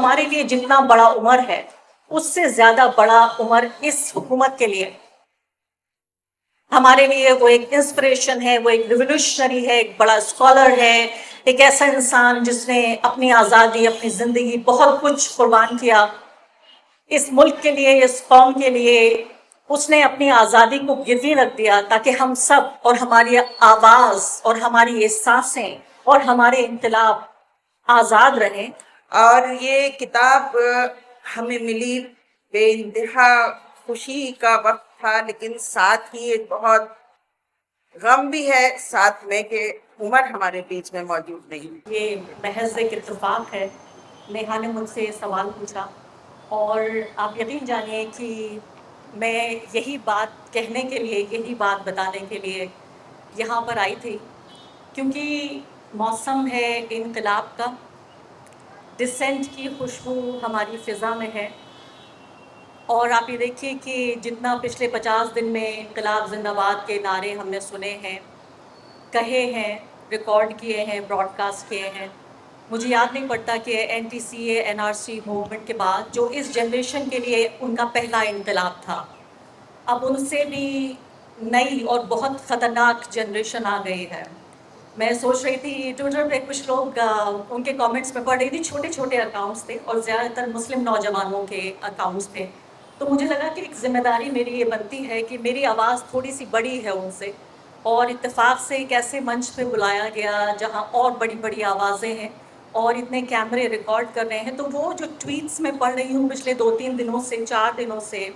ہمارے لیے جتنا بڑا عمر ہے اس سے زیادہ بڑا عمر اس حکومت کے لیے. ہمارے لیے وہ ایک انسپریشن ہے، وہ ایک ریولیوشنری ہے، ایک بڑا اسکالر ہے، ایک ایسا انسان جس نے اپنی آزادی، اپنی زندگی، بہت کچھ قربان کیا اس ملک کے لیے، اس قوم کے لیے. اس نے اپنی آزادی کو گروی رکھ دیا تاکہ ہم سب اور ہماری آواز اور ہماری احساسیں اور ہمارے انقلاب آزاد رہیں. اور یہ کتاب ہمیں ملی، بے انتہا خوشی کا وقت تھا، لیکن ساتھ ہی ایک بہت غم بھی ہے ساتھ میں کہ عمر ہمارے بیچ میں موجود نہیں. یہ محض ایک اتفاق ہے. نیہا نے مجھ سے یہ سوال پوچھا اور آپ یقین جانیے کہ میں یہی بات کہنے کے لیے، یہی بات بتانے کے لیے یہاں پر آئی تھی، کیونکہ موسم ہے انقلاب کا، ڈسینٹ کی خوشبو ہماری فضا میں ہے. اور آپ یہ دیکھیے کہ جتنا پچھلے 50 دن میں انقلاب زندہ باد کے نعرے ہم نے سنے ہیں، کہے ہیں، ریکارڈ کیے ہیں، براڈ کاسٹ کیے ہیں. مجھے یاد نہیں پڑتا کہ این ٹی سی اے این آر سی موومنٹ کے بعد جو اس جنریشن کے لیے ان کا پہلا انقلاب تھا، اب ان سے بھی نئی اور بہت خطرناک جنریشن آ گئی ہے. میں سوچ رہی تھی ٹویٹر پہ کچھ لوگ ان کے کامنٹس میں پڑھ رہی تھی، چھوٹے چھوٹے اکاؤنٹس تھے اور زیادہ تر مسلم نوجوانوں کے اکاؤنٹس تھے. تو مجھے لگا کہ ایک ذمہ داری میری یہ بنتی ہے کہ میری آواز تھوڑی سی بڑی ہے ان سے، اور اتفاق سے ایک ایسے منچ پہ بلایا گیا جہاں اور بڑی بڑی آوازیں ہیں اور اتنے کیمرے ریکارڈ کر رہے ہیں. تو وہ جو ٹویٹس میں پڑھ رہی ہوں پچھلے 2-3 دنوں سے، 4 دنوں سے،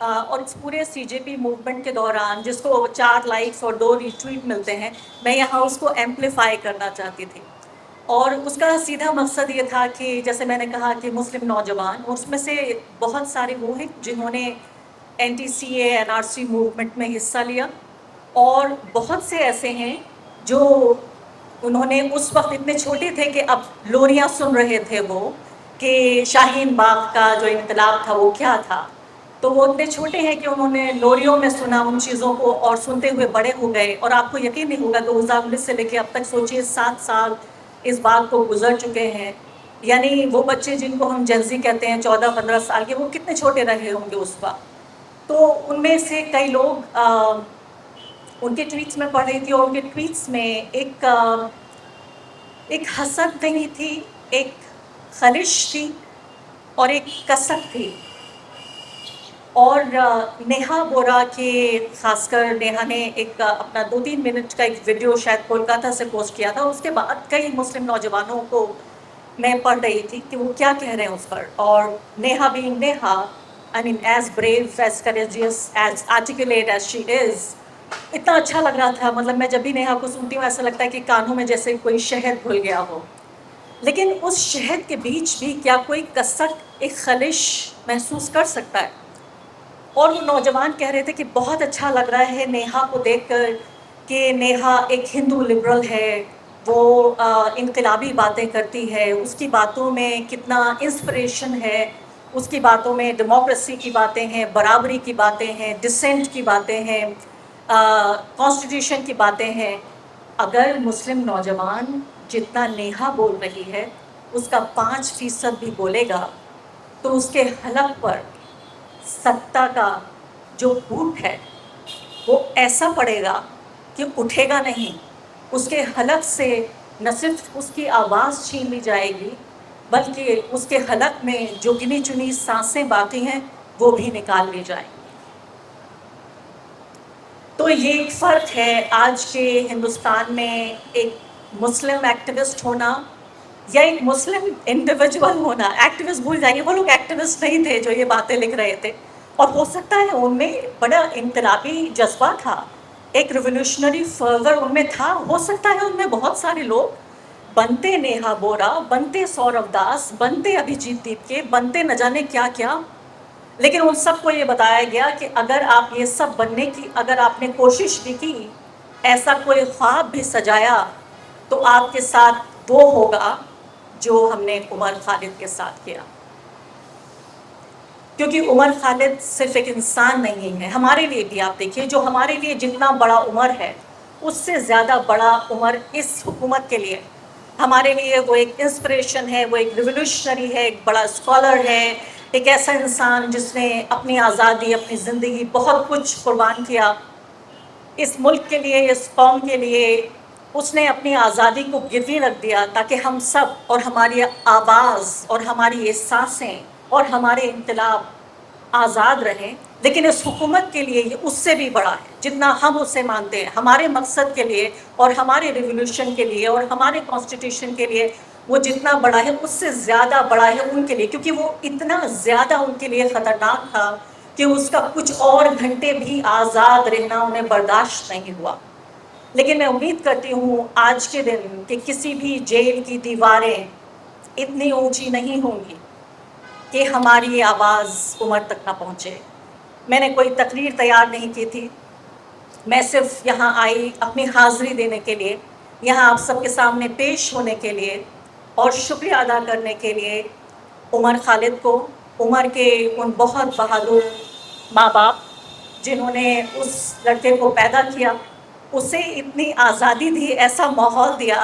اور اس پورے سی جے پی موومنٹ کے دوران جس کو 4 لائکس اور 2 ری ٹویٹ ملتے ہیں، میں یہاں اس کو ایمپلیفائی کرنا چاہتی تھی. اور اس کا سیدھا مقصد یہ تھا کہ جیسے میں نے کہا کہ مسلم نوجوان، اس میں سے بہت سارے وہ ہیں جنہوں نے این ٹی سی اے این آر سی موومنٹ میں حصہ لیا، اور بہت سے ایسے ہیں جو انہوں نے اس وقت اتنے چھوٹے تھے کہ اب لوریاں سن رہے تھے وہ کہ شاہین باغ کا جو انقلاب تھا وہ کیا تھا. تو وہ اتنے چھوٹے ہیں کہ انہوں نے لوریوں میں سنا ان چیزوں کو اور سنتے ہوئے بڑے ہو گئے. اور آپ کو یقین نہیں ہوگا 2019 سے لے کے اب تک سوچیے 7 سال اس بات کو گزر چکے ہیں. یعنی وہ بچے جن کو ہم جنزی کہتے ہیں 14-15 سال کے، وہ کتنے چھوٹے رہے ہوں گے اس وقت. تو ان میں سے کئی لوگ ان کے ٹویٹس میں پڑھ رہی تھی، اور ان کے ٹویٹس میں ایک حسد نہیں تھی، ایک خلش تھی اور ایک کسک تھی. اور نیہا بورا کے خاص کر نیہا نے ایک اپنا 2-3 منٹ کا ایک ویڈیو شاید کولکاتہ سے پوسٹ کیا تھا. اس کے بعد کئی مسلم نوجوانوں کو میں پڑھ رہی تھی کہ وہ کیا کہہ رہے ہیں اس پر. اور Neha being Neha, I mean as brave, as courageous, as articulate as she is، اتنا اچھا لگ رہا تھا. مطلب میں جب بھی نیہا کو سنتی ہوں ایسا لگتا ہے کہ کانوں میں جیسے کوئی شہد گھل گیا ہو. لیکن اس شہد کے بیچ بھی کیا کوئی کسک، ایک خلش محسوس کر سکتا ہے؟ اور وہ نوجوان کہہ رہے تھے کہ بہت اچھا لگ رہا ہے نیہا کو دیکھ کر کہ نیہا ایک ہندو لبرل ہے، وہ انقلابی باتیں کرتی ہے، اس کی باتوں میں کتنا انسپریشن ہے، اس کی باتوں میں ڈیموکریسی کی باتیں ہیں، برابری کی باتیں ہیں، ڈسینٹ کی باتیں ہیں، کانسٹیٹیوشن کی باتیں ہیں. اگر مسلم نوجوان جتنا نیہا بول رہی ہے اس کا 5% بھی بولے گا تو اس کے حلق پر ستا کا جو بھوت ہے وہ ایسا پڑے گا کہ اٹھے گا نہیں. اس کے حلق سے نہ صرف اس کی آواز چھین لی جائے گی بلکہ اس کے حلق میں جو گنی چنی سانسیں باقی ہیں وہ بھی نکال لی جائیں گی. تو یہ ایک فرق ہے آج کے ہندوستان میں ایک مسلم ایکٹیوسٹ ہونا یا ایک مسلم انڈیویجول ہونا. ایکٹیوسٹ بھول جائیے، وہ لوگ ایکٹیوسٹ نہیں تھے جو یہ باتیں لکھ رہے تھے. اور ہو سکتا ہے ان میں بڑا انقلابی جذبہ تھا، ایک ریولیوشنری فرور ان میں تھا. ہو سکتا ہے ان میں بہت سارے لوگ بنتے نیہا بورا، بنتے سورو داس، بنتے ابھیجیت دیپکے، بنتے نہ جانے کیا کیا. لیکن ان سب کو یہ بتایا گیا کہ اگر آپ یہ سب بننے کی اگر آپ نے کوشش بھی کی، ایسا کوئی خواب بھی سجایا، تو آپ کے ساتھ وہ ہوگا جو ہم نے عمر خالد کے ساتھ کیا. کیونکہ عمر خالد صرف ایک انسان نہیں ہے، ہمارے لیے بھی آپ دیکھیے جو ہمارے لیے جتنا بڑا عمر ہے اس سے زیادہ بڑا عمر اس حکومت کے لیے. ہمارے لیے وہ ایک انسپریشن ہے، وہ ایک ریولیوشنری ہے، ایک بڑا اسکالر ہے، ایک ایسا انسان جس نے اپنی آزادی، اپنی زندگی، بہت کچھ قربان کیا اس ملک کے لیے، اس قوم کے لیے۔ اس نے اپنی آزادی کو گروی رکھ دیا تاکہ ہم سب اور ہماری آواز اور ہماری یہ سانسیں اور ہمارے انقلاب آزاد رہیں۔ لیکن اس حکومت کے لیے یہ اس سے بھی بڑا ہے، جتنا ہم اسے مانتے ہیں، ہمارے مقصد کے لیے اور ہمارے ریولیوشن کے لیے اور ہمارے کانسٹیٹیوشن کے لیے وہ جتنا بڑا ہے اس سے زیادہ بڑا ہے ان کے لیے، کیونکہ وہ اتنا زیادہ ان کے لیے خطرناک تھا کہ اس کا کچھ اور گھنٹے بھی آزاد رہنا انہیں برداشت نہیں ہوا۔ لیکن میں امید کرتی ہوں آج کے دن کہ کسی بھی جیل کی دیواریں اتنی اونچی نہیں ہوں گی کہ ہماری آواز عمر تک نہ پہنچے۔ میں نے کوئی تقریر تیار نہیں کی تھی، میں صرف یہاں آئی اپنی حاضری دینے کے لیے، یہاں آپ سب کے سامنے پیش ہونے کے لیے اور شکریہ ادا کرنے کے لیے عمر خالد کو، عمر کے ان بہت بہادر ماں باپ جنہوں نے اس لڑکے کو پیدا کیا، اسے اتنی آزادی دی، ایسا ماحول دیا،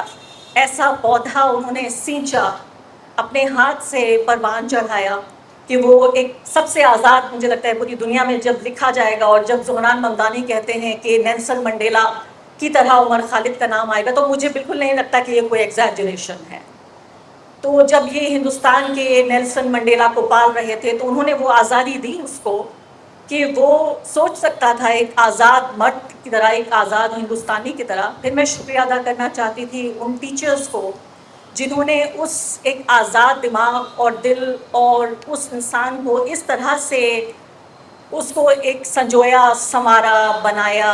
ایسا پودا انہوں نے سینچا، اپنے ہاتھ سے پروان چڑھایا کہ وہ ایک سب سے آزاد، مجھے لگتا ہے پوری دنیا میں جب لکھا جائے گا اور جب زہران ممدانی کہتے ہیں کہ نیلسن منڈیلا کی طرح عمر خالد کا نام آئے گا، تو مجھے بالکل نہیں لگتا کہ یہ کوئی ایگزیجریشن ہے۔ تو جب یہ ہندوستان کے نیلسن منڈیلا کو پال رہے تھے تو انہوں نے وہ آزادی دی اس کو کہ وہ سوچ سکتا تھا ایک آزاد مرد کی طرح، ایک آزاد ہندوستانی کی طرح۔ پھر میں شکریہ ادا کرنا چاہتی تھی ان ٹیچرز کو جنہوں نے اس ایک آزاد دماغ اور دل اور اس انسان کو اس طرح سے اس کو ایک سنجویا، سنوارا، بنایا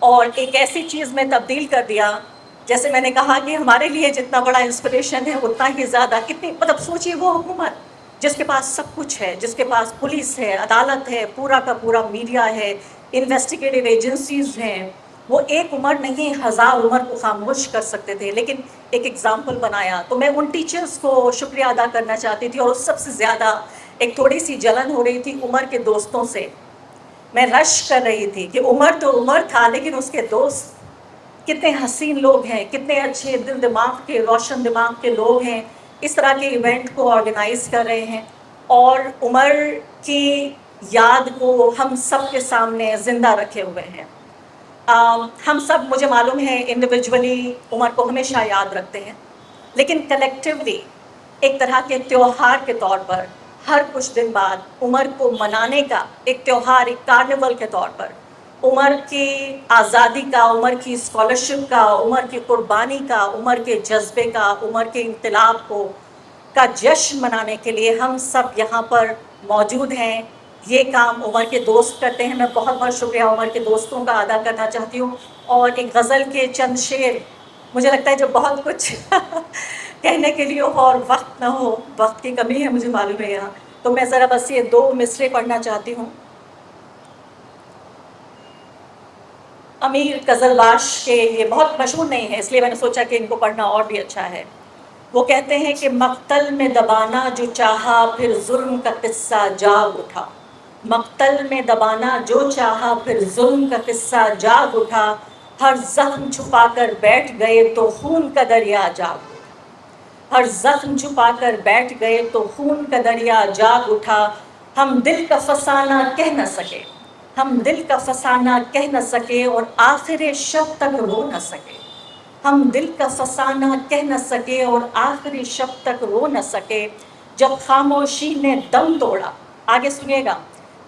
اور ایک ایسی چیز میں تبدیل کر دیا۔ جیسے میں نے کہا کہ ہمارے لیے جتنا بڑا انسپریشن ہے اتنا ہی زیادہ، کتنی مطلب سوچیے وہ حکومت جس کے پاس سب کچھ ہے، جس کے پاس پولیس ہے، عدالت ہے، پورا کا پورا میڈیا ہے، انویسٹیگیٹو ایجنسیز ہیں، وہ ایک عمر نہیں 1000 عمر کو خاموش کر سکتے تھے، لیکن ایک ایگزامپل بنایا۔ تو میں ان ٹیچرز کو شکریہ ادا کرنا چاہتی تھی، اور سب سے زیادہ ایک تھوڑی سی جلن ہو رہی تھی عمر کے دوستوں سے۔ میں رش کر رہی تھی کہ عمر تو عمر تھا لیکن اس کے دوست کتنے حسین لوگ ہیں، کتنے اچھے دل دماغ کے، روشن دماغ کے لوگ ہیں، اس طرح کے ایونٹ کو آرگنائز کر رہے ہیں، اور عمر کی یاد کو ہم سب کے سامنے زندہ رکھے ہوئے ہیں۔ ہم سب، مجھے معلوم ہے، انڈیویجولی عمر کو ہمیشہ یاد رکھتے ہیں، لیکن کلیکٹیولی ایک طرح کے تیوہار کے طور پر ہر کچھ دن بعد عمر کو منانے کا ایک تیوہار، ایک کارنیول کے طور پر عمر کی آزادی کا، عمر کی اسکالرشپ کا، عمر کی قربانی کا، عمر کے جذبے کا، عمر کے انقلاب کا جشن منانے کے لیے ہم سب یہاں پر موجود ہیں۔ یہ کام عمر کے دوست کرتے ہیں۔ میں بہت بہت شکریہ عمر کے دوستوں کا ادا کرنا چاہتی ہوں، اور ایک غزل کے چند شعر، مجھے لگتا ہے جب بہت کچھ کہنے کے لیے ہو اور وقت نہ ہو، وقت کی کمی ہے مجھے معلوم ہے یہاں، تو میں ذرا بس یہ 2 مصرے پڑھنا چاہتی ہوں۔ امیر غزل باش کے، یہ بہت مشہور نہیں ہے اس لیے میں نے سوچا کہ ان کو پڑھنا اور بھی اچھا ہے۔ وہ کہتے ہیں کہ مقتل میں دبانا جو چاہا پھر ظلم کا قصہ جاگ اٹھا، مقتل میں دبانا جو چاہا پھر ظلم کا قصہ جاگ اٹھا، ہر زخم چھپا کر بیٹھ گئے تو خون کا دریا جاگ اٹھا، ہر زخم چھپا کر بیٹھ گئے تو خون کا دریا جاگ اٹھا، ہم دل کا فسانہ کہہ نہ سکے، ہم دل کا فسانہ کہہ نہ سکے اور آخر شب تک رو نہ سکے، ہم دل کا فسانہ کہہ نہ سکے اور آخری شب تک رو نہ سکے، جب خاموشی نے دم توڑا، آگے سنیے گا،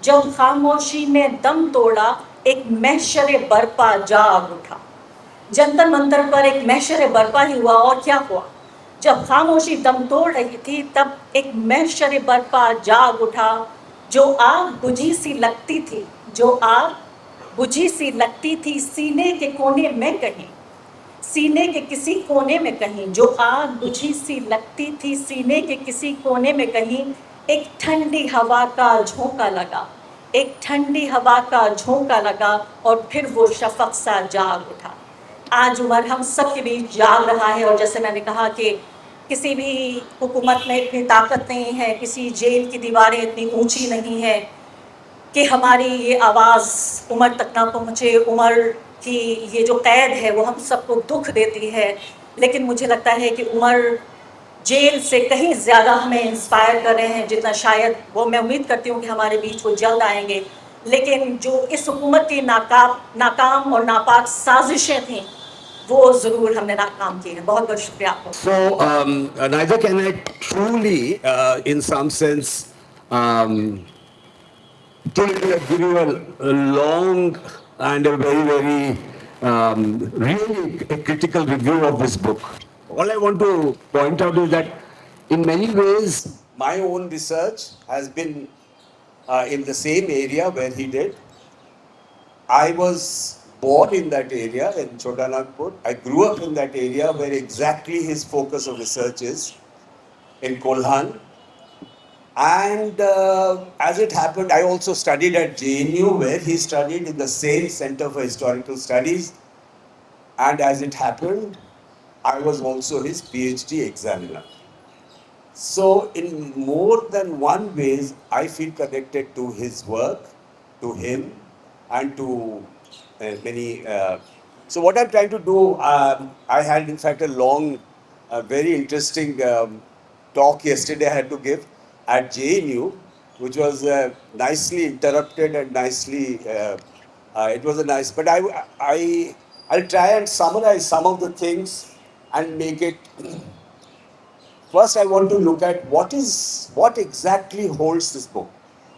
جب خاموشی نے دم توڑا ایک محشر برپا جاگ اٹھا۔ جنتر منتر پر ایک محشر برپا ہی ہوا، اور کیا ہوا؟ جب خاموشی دم توڑ رہی تھی تب ایک محشر برپا جاگ اٹھا، جو آگ بجھی سی لگتی تھی، جو آگ بجھی سی لگتی تھی سینے کے کونے میں کہیں، سینے کے کسی کونے میں کہیں، جو آگ بجھی سی لگتی تھی سینے کے کسی کونے میں کہیں، ایک ٹھنڈی ہوا کا جھونکا لگا، ایک ٹھنڈی ہوا کا جھونکا لگا اور پھر وہ شفق سا جاگ اٹھا۔ آج عمر ہم سب کے بیچ جاگ رہا ہے، اور جیسے میں نے کہا کہ کسی بھی حکومت میں اتنی طاقت نہیں ہے، کسی جیل کی دیواریں اتنی اونچی نہیں ہے کہ ہماری یہ آواز عمر تک نہ پہنچے۔ عمر کی یہ جو قید ہے وہ ہم سب کو دکھ دیتی ہے، لیکن مجھے لگتا ہے کہ عمر جیل سے کہیں زیادہ ہمیں انسپائر کر رہے ہیں جتنا شاید وہ، میں امید کرتی ہوں کہ ہمارے بیچ وہ جلد آئیں گے، لیکن جو اس حکومت کی ناکام اور ناپاک سازشیں تھیں وہ ضرور ہم نے ناکام کی ہیں. بہت بہت شکریہ آپ کو. So, neither can I truly, in some sense, give you a long and a very, very, really a critical review of this book. All I want to point out is that in many ways, my own research has been in the same area where he did. I was born in that area in Chotanagpur. I grew up in that area where exactly his focus of research is, in Kolhan. And as it happened, I also studied at JNU, where he studied in the same Center for Historical Studies. And as it happened, I was also his PhD examiner. So in more than one ways, I feel connected to his work, to him, and to many. So what I'm trying to do, I had in fact a long, very interesting talk yesterday I had to give at JNU, which was nicely interrupted and nicely, it was a nice, but I'll try and summarize some of the things and make it. First, I want to look at what exactly holds this book.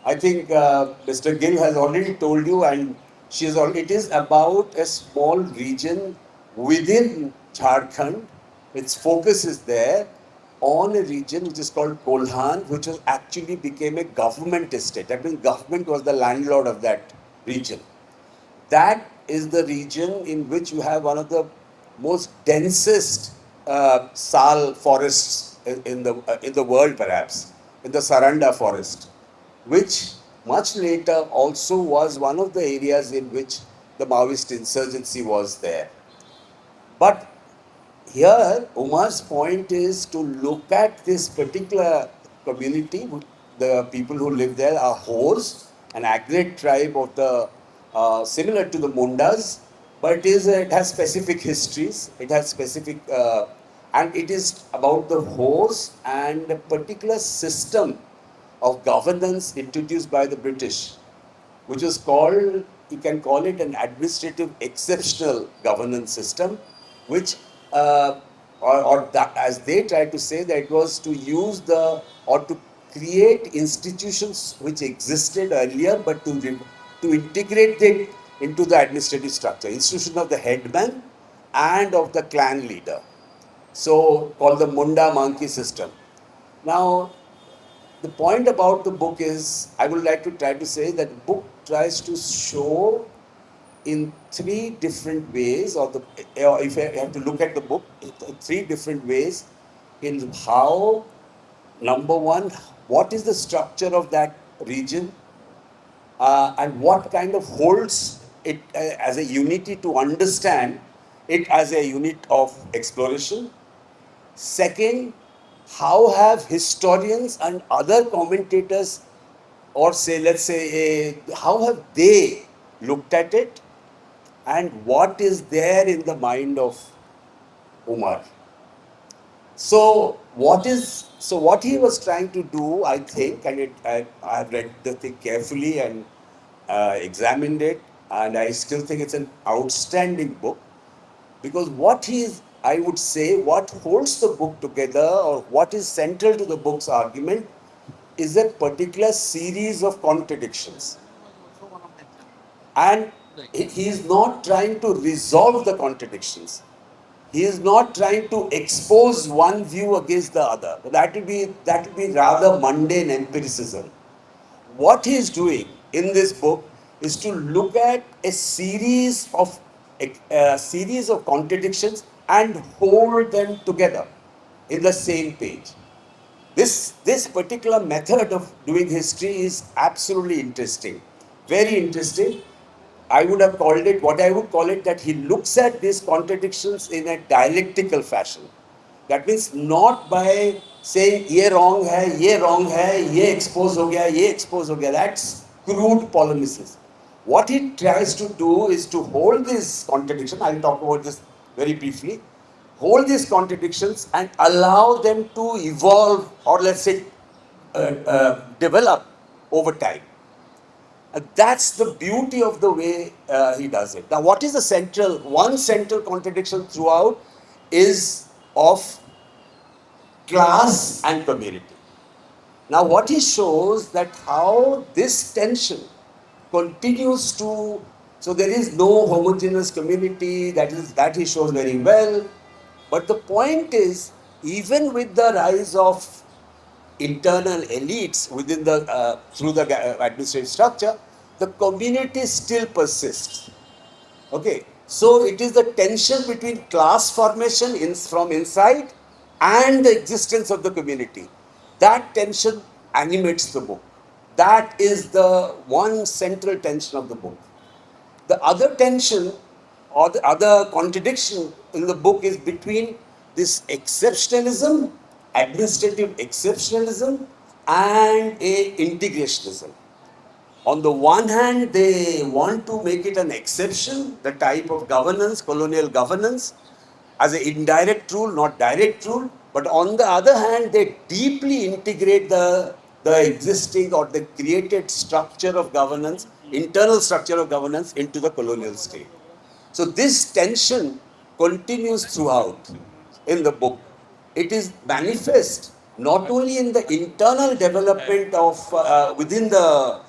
I think Mr. Gill has already told you, and it is about a small region within Jharkhand. Its focus is there on a region which is called Kolhan, which actually became a government estate. That means government was the landlord of that region. That is the region in which you have one of the most densest sal forests in the world, perhaps, in the Saranda forest, which much later also was one of the areas in which the Maoist insurgency was there. But here, Umar's point is to look at this particular community. The people who live there are Hors, an aggregate tribe of the similar to the Mundas, but it has specific histories. It has specific, and it is about the Hors and a particular system of governance introduced by the British, which was called, you can call it an administrative exceptional governance system, which, or that, as they tried to say, that it was to use or to create institutions which existed earlier, but to integrate it into the administrative structure, institution of the headman and of the clan leader. So, called the Munda Monkey system. Now, the point about the book is, I would like to try to say that the book tries to show in three different ways, or if I have to look at the book, three different ways in how, number one, what is the structure of that region, and what kind of holds it as a unity to understand it as a unit of exploration. Second, how have historians and other commentators, or say, let's say, how have they looked at it, and what is there in the mind of Umar? So what he was trying to do, I think, and I have read the thing carefully and examined it, and I still think it's an outstanding book, because I would say, what holds the book together, or what is central to the book's argument, is a particular series of contradictions. And he is not trying to resolve the contradictions. He is not trying to expose one view against the other. That will be rather mundane empiricism. What he is doing in this book is to look at a series of contradictions and hold them together in the same page. This particular method of doing history is absolutely interesting, very interesting. I would call it that he looks at these contradictions in a dialectical fashion. That means not by saying ye wrong hai, ye expose ho gaya, that's crude polemicism. What he tries to do is to hold this contradiction. I'll talk about this very briefly. hold these contradictions and allow them to evolve, or let's say develop over time. That's the beauty of the way he does it. Now, what is the one central contradiction throughout is of class and community. Now, what he shows that how this tension continues to, so there is no homogeneous community, that he shows very well. But the point is, even with the rise of internal elites within the through the administrative structure, the community still persists. Okay, so it is the tension between class formation from inside and the existence of the community. That tension animates the book. That is the one central tension of the book. The other tension or the other contradiction in the book is between this exceptionalism, administrative exceptionalism, and a integrationism. On the one hand, they want to make it an exception, the type of governance, colonial governance, as an indirect rule, not direct rule. But on the other hand, they deeply integrate the existing or the created structure of governance, internal structure of governance into the colonial state. So this tension continues throughout in the book. It is manifest not only in the internal development of within the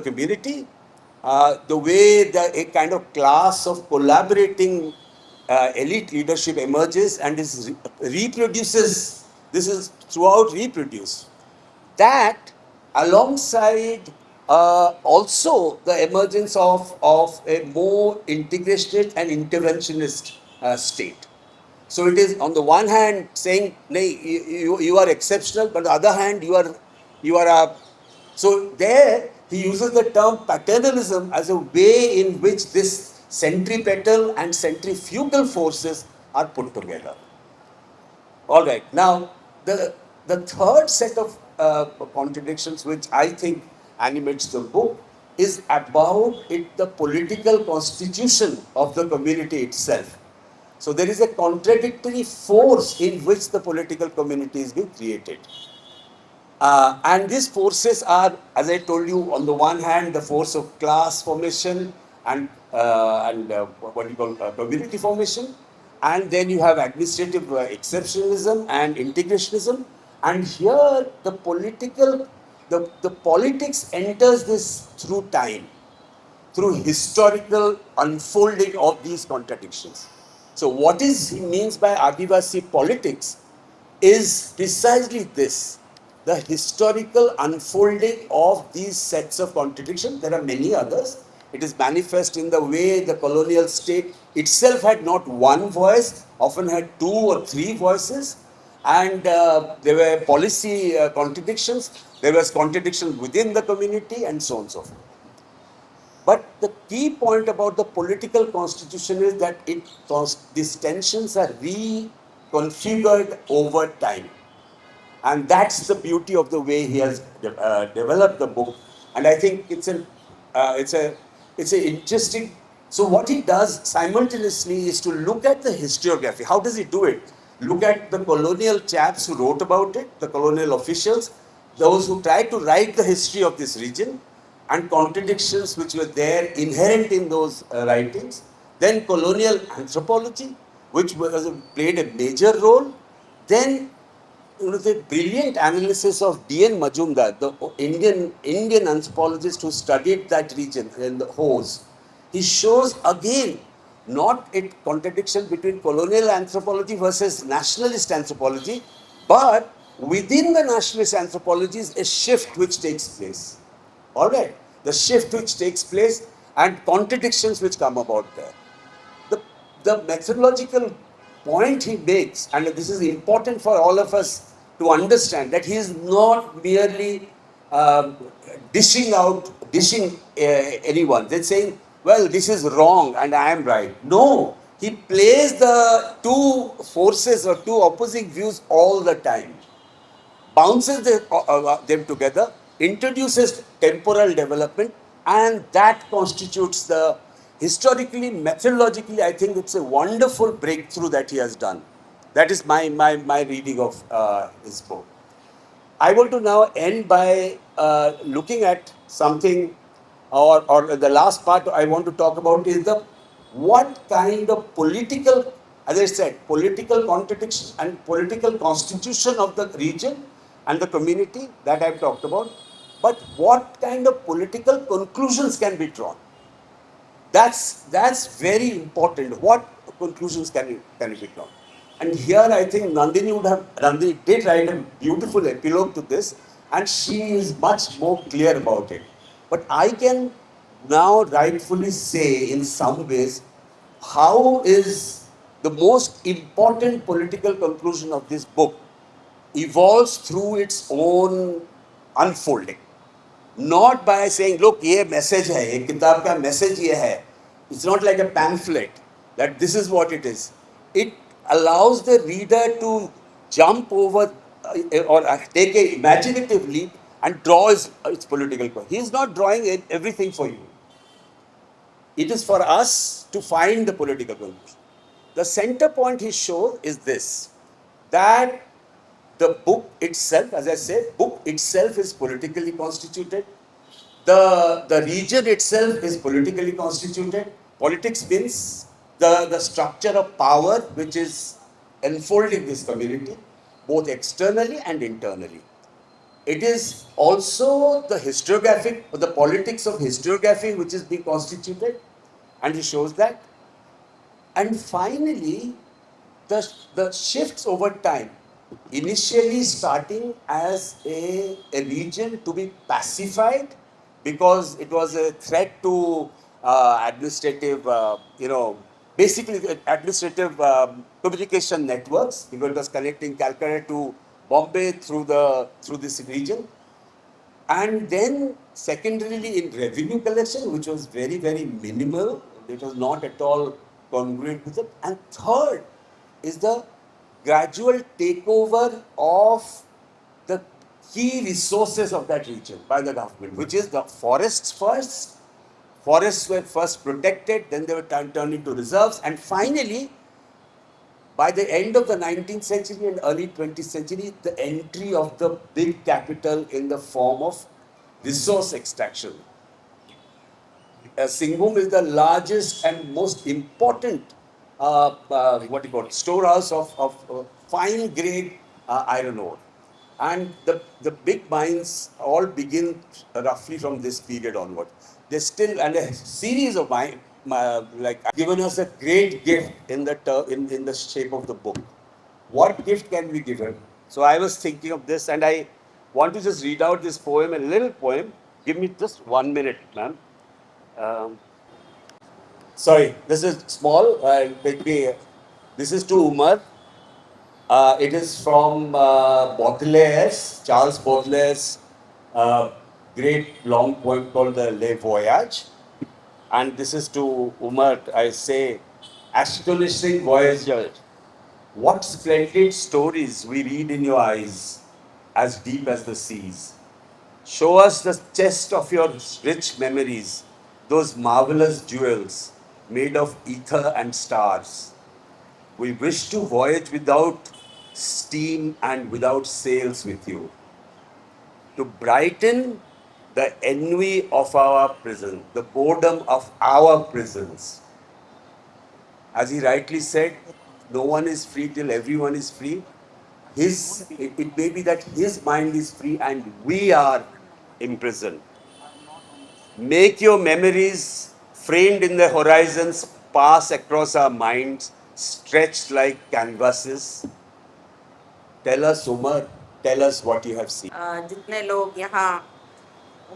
community, the way a kind of class of collaborating elite leadership emerges and reproduces. This is throughout reproduced. That alongside also the emergence of a more integrated and interventionist state. So it is on the one hand saying, you are exceptional, but on the other hand, you are a. So there he uses the term paternalism as a way in which this centripetal and centrifugal forces are put together. All right. Now the third set of contradictions, which I think animates the book, is about the political constitution of the community itself. So there is a contradictory force in which the political community is being created. And these forces are, as I told you, on the one hand, the force of class formation and what you call community formation. And then you have administrative exceptionalism and integrationism. And here the politics enters this through time, through historical unfolding of these contradictions. So what he means by Adivasi politics is precisely this, the historical unfolding of these sets of contradictions. There are many others. It is manifest in the way the colonial state itself had not one voice, often had two or three voices, and there were policy contradictions, there was contradiction within the community, and so on and so forth. But the key point about the political constitution is that these tensions are reconfigured over time. And that's the beauty of the way he has developed the book. And I think it's an interesting. So what he does simultaneously is to look at the historiography. How does he do it? Look at the colonial chaps who wrote about it, the colonial officials, those who tried to write the history of this region, and contradictions which were there inherent in those writings. Then colonial anthropology, which played a major role. Then the brilliant analysis of D.N. Majumdar, the Indian anthropologist who studied that region in the Hos. He shows again not a contradiction between colonial anthropology versus nationalist anthropology, but within the nationalist anthropology is a shift which takes place. All right, the shift which takes place and contradictions which come about there. The methodological point he makes, and this is important for all of us to understand, that he is not merely dishing anyone. They're saying, well, this is wrong and I am right. No, he plays the two forces or two opposing views all the time, bounces them together, introduces temporal development, and that constitutes the historically, methodologically, I think it's a wonderful breakthrough that he has done. That is my reading of his book. I want to now end by looking at something, or the last part I want to talk about is the what kind of political, as I said, political contradiction and political constitution of the region and the community that I've talked about, but what kind of political conclusions can be drawn. That's very important. What conclusions can be drawn? And here I think Nandini did write a beautiful epilogue to this, and she is much more clear about it. But I can now rightfully say in some ways how is the most important political conclusion of this book evolves through its own unfolding. Not by saying, look, ये message है, ये किताब का message ये है. It's not like a pamphlet that this is what it is. It allows the reader to jump over or take an imaginative leap and draw its political point. He is not drawing everything for you. It is for us to find the political conclusion. The center point he shows is this, that the book itself, as I said, book itself is politically constituted. The region itself is politically constituted. Politics means the structure of power which is enfolding this community, both externally and internally. It is also the historiographic, or the politics of historiography which is being constituted, and he shows that. And finally, the shifts over time, initially starting as a region to be pacified because it was a threat to administrative, basically administrative communication networks, because it was connecting Calcutta to Bombay through this region. And then secondarily in revenue collection, which was very, very minimal, it was not at all congruent with it. And third is the gradual takeover of the key resources of that region by the government, which is the forests first. Forests were first protected, then they were turned into reserves, and finally, by the end of the 19th century and early 20th century, the entry of the big capital in the form of resource extraction. Singhbum is the largest and most important storehouse of fine grade iron ore. And the big mines all begin roughly from this period onward. They still, and a series of mines, given us a great gift in the shape of the book. What gift can we give him? So I was thinking of this, and I want to just read out this poem, a little poem. Give me just 1 minute, ma'am. Sorry, this is small. This is to Umar. It is from Baudelaire's, Charles Baudelaire's great long poem called the Les Voyages. And this is to Umar. I say, astonishing voyager, what splendid stories we read in your eyes, as deep as the seas. Show us the chest of your rich memories, those marvelous jewels made of ether and stars. We wish to voyage without steam and without sails with you, to brighten the ennui of our prison, the boredom of our prisons. As he rightly said, no one is free till everyone is free. It may be that his mind is free and we are imprisoned. Make your memories framed in the horizons pass across our minds, stretched like canvases. Tell us, Umar, tell us what you have seen. जितने लोग यहाँ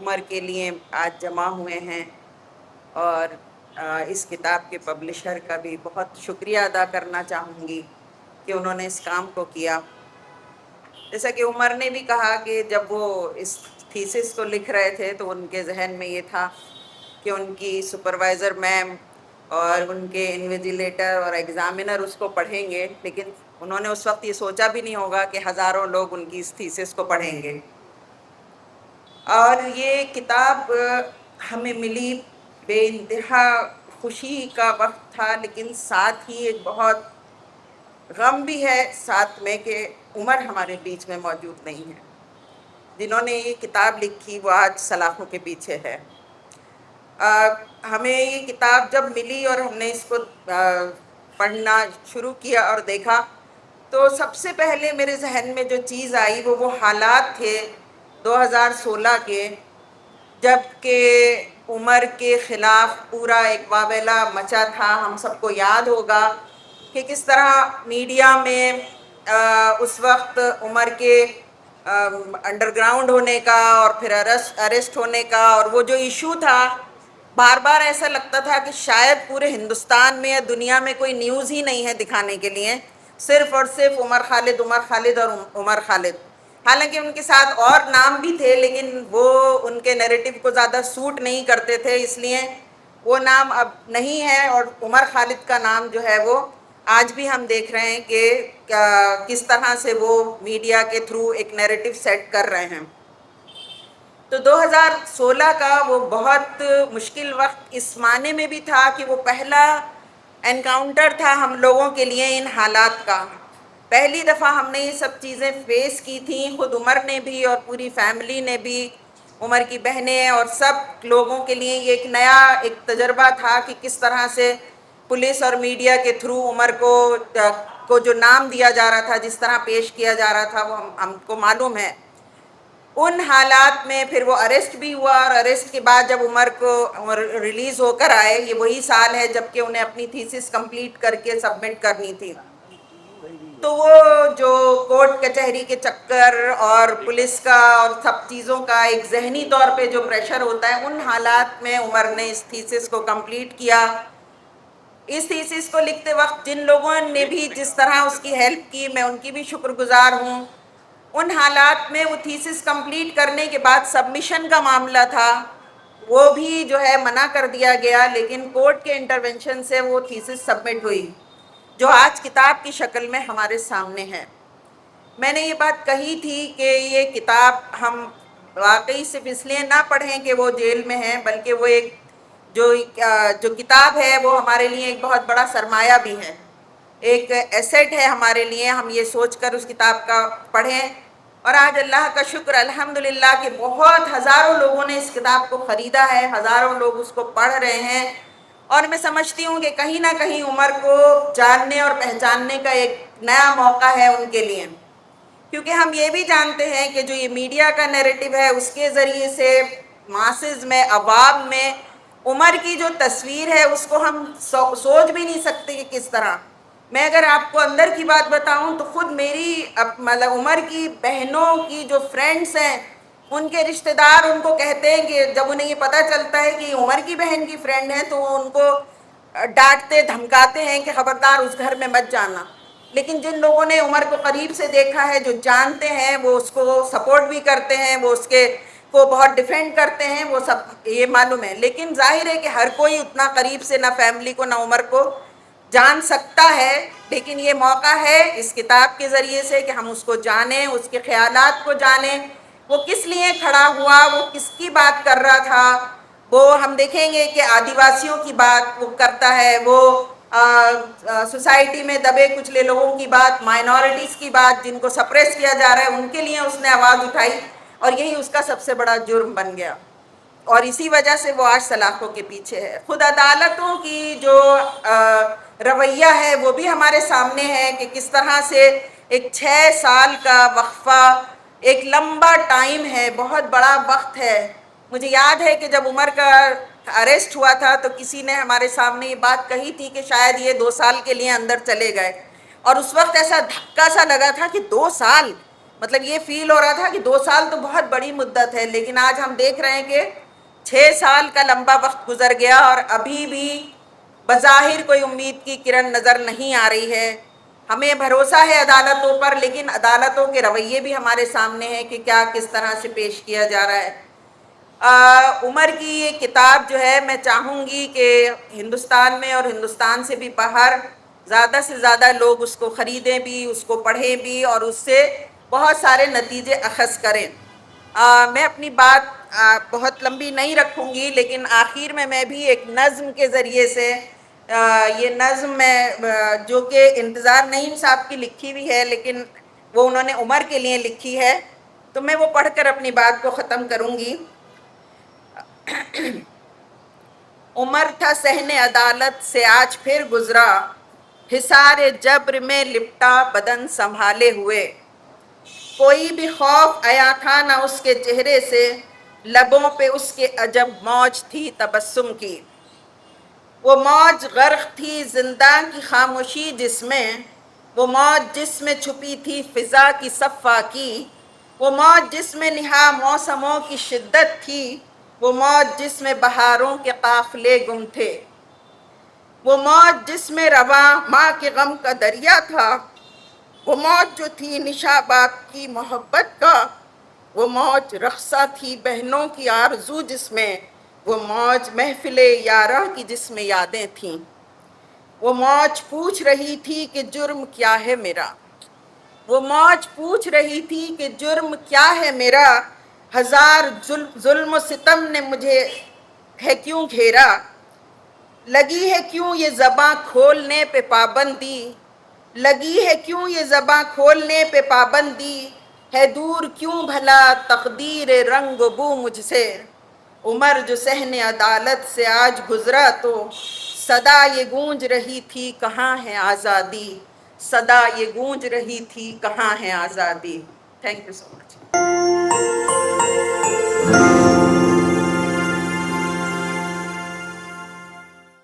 उमर के लिए आज जमा हुए हैं, और इस किताब के पब्लिशर का भी बहुत शुक्रिया अदा करना चाहूँगी कि उन्होंने इस काम को किया. जैसा कि उमर ने भी कहा कि जब वो इस थीसिस को लिख रहे थे तो उनके जहन में ये था कि उनकी सुपरवाइज़र मैम और उनके इन्विजिलेटर और एग्ज़ामिनर उसको पढ़ेंगे, लेकिन उन्होंने उस वक्त ये सोचा भी नहीं होगा कि हज़ारों लोग उनकी इस थीसिस को पढ़ेंगे. और ये किताब हमें मिली बेइंतहा خوشی کا وقت تھا لیکن ساتھ ہی ایک بہت غم بھی ہے ساتھ میں کہ عمر ہمارے بیچ میں موجود نہیں ہے. جنہوں نے یہ کتاب لکھی وہ آج سلاخوں کے پیچھے ہے. ہمیں یہ کتاب جب ملی اور ہم نے اس کو پڑھنا شروع کیا اور دیکھا تو سب سے پہلے میرے ذہن میں جو چیز آئی وہ حالات تھے 2016 کے، جب کہ عمر کے خلاف پورا ایک واویلا مچا تھا. ہم سب کو یاد ہوگا کہ کس طرح میڈیا میں اس وقت عمر کے انڈر گراؤنڈ ہونے کا اور پھر اریسٹ ہونے کا، اور وہ جو ایشو تھا بار بار ایسا لگتا تھا کہ شاید پورے ہندوستان میں یا دنیا میں کوئی نیوز ہی نہیں ہے دکھانے کے لیے، صرف اور صرف عمر خالد اور عمر خالد. حالانکہ ان کے ساتھ اور نام بھی تھے لیکن وہ ان کے نیریٹو کو زیادہ سوٹ نہیں کرتے تھے، اس لیے وہ نام اب نہیں ہے. اور عمر خالد کا نام جو ہے وہ آج بھی ہم دیکھ رہے ہیں کہ کس طرح سے وہ میڈیا کے تھرو ایک نیریٹو سیٹ کر رہے ہیں. تو 2016 کا وہ بہت مشکل وقت اس معنی میں بھی تھا کہ وہ پہلا انکاؤنٹر تھا ہم لوگوں کے لیے ان حالات کا. پہلی دفعہ ہم نے یہ سب چیزیں فیس کی تھیں، خود عمر نے بھی اور پوری فیملی نے بھی، عمر کی بہنیں اور سب لوگوں کے لیے یہ ایک نیا ایک تجربہ تھا کہ کس طرح سے پولیس اور میڈیا کے تھرو عمر کو جو نام دیا جا رہا تھا، جس طرح پیش کیا جا رہا تھا وہ ہم کو معلوم ہے. ان حالات میں پھر وہ اریسٹ بھی ہوا، اور اریسٹ کے بعد جب عمر ریلیز ہو کر آئے، یہ وہی سال ہے جب کہ انہیں اپنی تھیسس کمپلیٹ کر کے سبمٹ کرنی تھی. تو وہ جو کورٹ کچہری کے چکر اور پولیس کا اور سب چیزوں کا ایک ذہنی طور پہ جو پریشر ہوتا ہے، ان حالات میں عمر نے اس تھیسس کو کمپلیٹ کیا. اس تھیسس کو لکھتے وقت جن لوگوں نے بھی جس طرح اس کی ہیلپ کی، میں ان کی بھی شکر گزار ہوں. ان حالات میں وہ تھیسس کمپلیٹ کرنے کے بعد سبمیشن کا معاملہ تھا، وہ بھی جو ہے منع کر دیا گیا، لیکن کورٹ کے انٹرونشن سے وہ تھیسس سبمٹ ہوئی جو آج کتاب کی شکل میں ہمارے سامنے ہے. میں نے یہ بات کہی تھی کہ یہ کتاب ہم واقعی صرف اس لیے نہ پڑھیں کہ وہ جیل میں ہیں، بلکہ وہ ایک جو کتاب ہے وہ ہمارے لیے ایک بہت بڑا سرمایہ بھی ہے، ایک ایسیٹ ہے ہمارے لیے. ہم یہ سوچ کر اس کتاب کا پڑھیں، اور آج اللہ کا شکر الحمدللہ کہ بہت ہزاروں لوگوں نے اس کتاب کو خریدا ہے، ہزاروں لوگ اس کو پڑھ رہے ہیں. اور میں سمجھتی ہوں کہ کہیں نہ کہیں عمر کو جاننے اور پہچاننے کا ایک نیا موقع ہے ان کے لیے، کیونکہ ہم یہ بھی جانتے ہیں کہ جو یہ میڈیا کا نیریٹو ہے اس کے ذریعے سے ماسز میں، عوام میں عمر کی جو تصویر ہے اس کو ہم سوچ بھی نہیں سکتے کہ کس طرح. میں اگر آپ کو اندر کی بات بتاؤں تو خود میری مطلب عمر کی بہنوں کی جو فرینڈس ہیں، ان کے رشتہ دار ان کو کہتے ہیں کہ جب انہیں یہ پتہ چلتا ہے کہ عمر کی بہن کی فرینڈ ہے تو وہ ان کو ڈانٹتے دھمکاتے ہیں کہ خبردار اس گھر میں مت جانا. لیکن جن لوگوں نے عمر کو قریب سے دیکھا ہے، جو جانتے ہیں، وہ اس کو سپورٹ بھی کرتے ہیں، وہ اس کو بہت ڈیفینڈ کرتے ہیں، وہ سب یہ معلوم ہے. لیکن ظاہر ہے کہ ہر کوئی اتنا قریب سے نہ فیملی کو نہ عمر کو جان سکتا ہے، لیکن یہ موقع ہے اس کتاب کے ذریعے سے کہ ہم اس کو جانیں، اس کے خیالات کو جانیں، وہ کس لیے کھڑا ہوا، وہ کس کی بات کر رہا تھا. وہ ہم دیکھیں گے کہ آدیواسیوں کی بات وہ کرتا ہے، وہ سوسائٹی میں دبے کچلے لوگوں کی بات، مائنورٹیز کی بات جن کو سپریس کیا جا رہا ہے ان کے لیے اس نے آواز اٹھائی، اور یہی اس کا سب سے بڑا جرم بن گیا، اور اسی وجہ سے وہ آج سلاخوں کے پیچھے ہے. خود عدالتوں کی جو رویہ ہے وہ بھی ہمارے سامنے ہے کہ کس طرح سے ایک 6 سال کا وقفہ ایک لمبا ٹائم ہے، بہت بڑا وقت ہے. مجھے یاد ہے کہ جب عمر کا اریسٹ ہوا تھا تو کسی نے ہمارے سامنے یہ بات کہی تھی کہ شاید یہ 2 سال کے لیے اندر چلے گئے، اور اس وقت ایسا دھکا سا لگا تھا کہ 2 سال، مطلب یہ فیل ہو رہا تھا کہ 2 سال تو بہت بڑی مدت ہے. لیکن آج ہم دیکھ رہے ہیں کہ 6 سال کا لمبا وقت گزر گیا اور ابھی بھی بظاہر کوئی امید کی کرن نظر نہیں آ رہی ہے. ہمیں بھروسہ ہے عدالتوں پر، لیکن عدالتوں کے رویے بھی ہمارے سامنے ہیں کہ کیا کس طرح سے پیش کیا جا رہا ہے. عمر کی یہ کتاب جو ہے میں چاہوں گی کہ ہندوستان میں اور ہندوستان سے بھی باہر زیادہ سے زیادہ لوگ اس کو خریدیں بھی، اس کو پڑھیں بھی، اور اس سے بہت سارے نتیجے اخذ کریں. میں اپنی بات بہت لمبی نہیں رکھوں گی، لیکن آخر میں بھی ایک نظم کے ذریعے سے یہ نظم میں جو کہ انتظار نعیم صاحب کی لکھی ہوئی ہے، لیکن وہ انہوں نے عمر کے لیے لکھی ہے، تو میں وہ پڑھ کر اپنی بات کو ختم کروں گی۔ عمر تھا صحن عدالت سے آج پھر گزرا، حصار جبر میں لپٹا بدن سنبھالے ہوئے، کوئی بھی خوف عیا تھا نہ اس کے چہرے سے، لبوں پہ اس کے عجب موج تھی تبسم کی، وہ موج غرق تھی زندہ کی خاموشی جس میں، وہ موج جس میں چھپی تھی فضا کی صفا کی، وہ موج جس میں نہا موسموں کی شدت تھی، وہ موج جس میں بہاروں کے قافلے گم تھے، وہ موج جس میں رواں ماں کے غم کا دریا تھا، وہ موج جو تھی نشا باپ کی محبت کا، وہ موج رقصہ تھی بہنوں کی آرزو جس میں، وہ موج محفل یاراں کی جس میں یادیں تھیں، وہ موج پوچھ رہی تھی کہ جرم کیا ہے میرا، وہ موج پوچھ رہی تھی کہ جرم کیا ہے میرا، ہزار ظلم و ستم نے مجھے ہے کیوں گھیرا، لگی ہے کیوں یہ زباں کھولنے پہ پابندی، لگی ہے کیوں یہ زباں کھولنے پہ پابندی، ہے دور کیوں بھلا تقدیر رنگ و بو مجھ سے، عمر جو صحن عدالت سے آج گزرا تو صدا یہ گونج رہی تھی کہاں ہے آزادی، صدا یہ گونج رہی تھی کہاں ہے آزادی۔ Thank you so much.